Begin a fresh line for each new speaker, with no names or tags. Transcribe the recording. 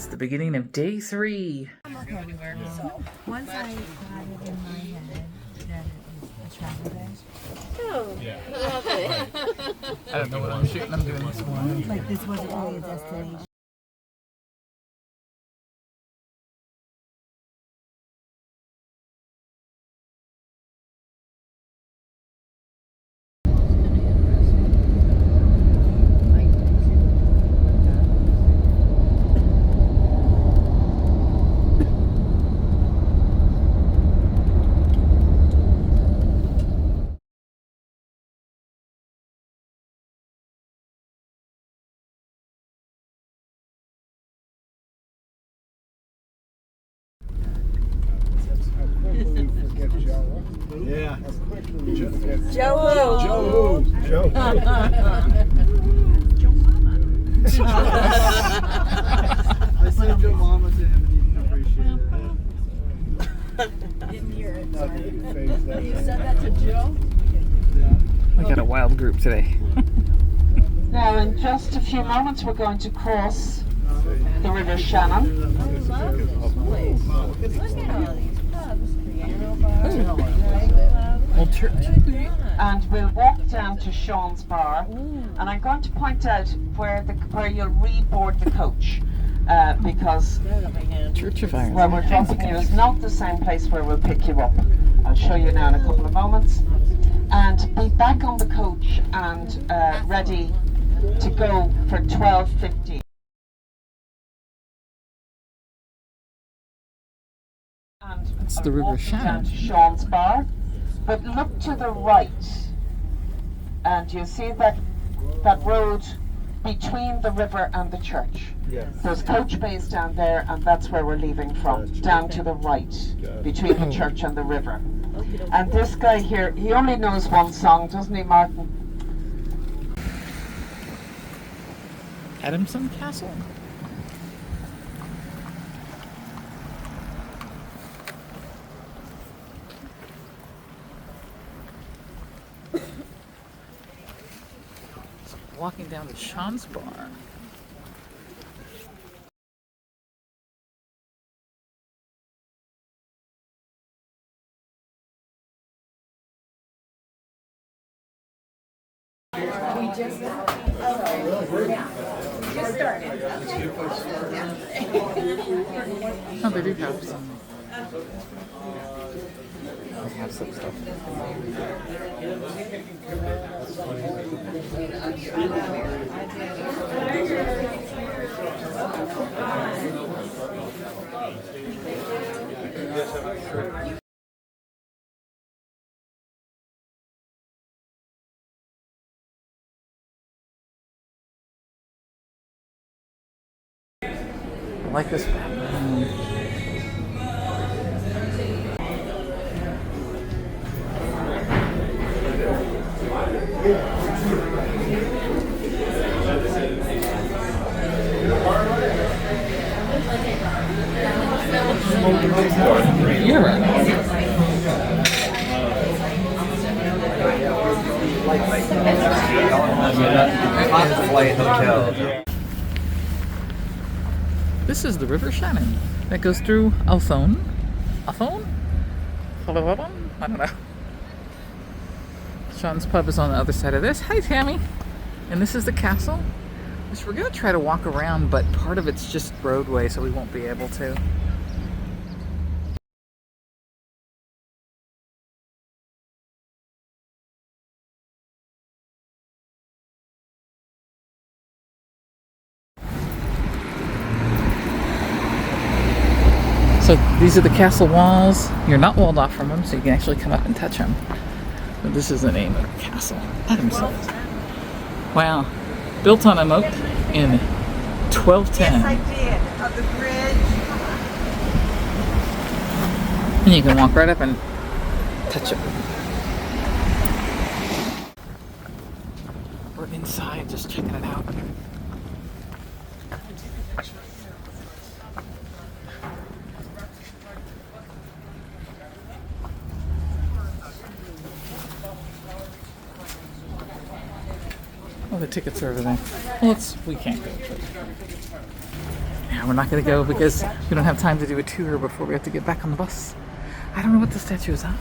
It's the beginning of day 3.
So once I had it in my head that it was a travel day.
Oh, yeah. Lovely.
I don't know what I'm shooting. I'm doing this one.
Like this wasn't really a destination.
Yeah.
Joe.
Joe. Joe. I said Joe Mama to him and he didn't appreciate it.
Didn't hear it.
Sorry.
You said that to Joe?
We got a wild group today.
Now, in just a few moments, we're going to cross the River Shannon.
I love this place. Look at all these pubs. Piano bar.
Old church.
And we'll walk down to Sean's Bar. And I'm going to point out where you'll reboard the coach. Because
Church of
where
Ireland.
we're dropping you is not the same place where we'll pick you up. I'll show you now in a couple of moments. And be back on the coach and ready to go for 12:50.
It's the River
Down
Shannon.
to Sean's Bar, but look to the right, and you see that road between the river and the church.
Yes.
There's coach bays down there, and that's where we're leaving from. Down to the right, between the church and the river. And this guy here, he only knows one song, doesn't he, Martin?
Adamson Castle. Walking down to Sean's Bar. Oh, they do have some. They have some stuff. I like this. You're right.
Flight hotel.
This is the River Shannon that goes through Athone. Athone? I don't know. Sean's pub is on the other side of this. Hi, Tammy. And this is the castle, which we're going to try to walk around, but part of it's just roadway, so we won't be able to. So these are the castle walls. You're not walled off from them, so you can actually come up and touch them. But this is the name of the castle. Adamson. Wow. Built on a moat in 1210.
Yes, I did. Of the bridge.
And you can walk right up and touch it. We're inside just checking it out. Oh, the tickets are over there. Well, we can't go. Yeah, we're not going to go because we don't have time to do a tour before we have to get back on the bus. I don't know what the statue is at.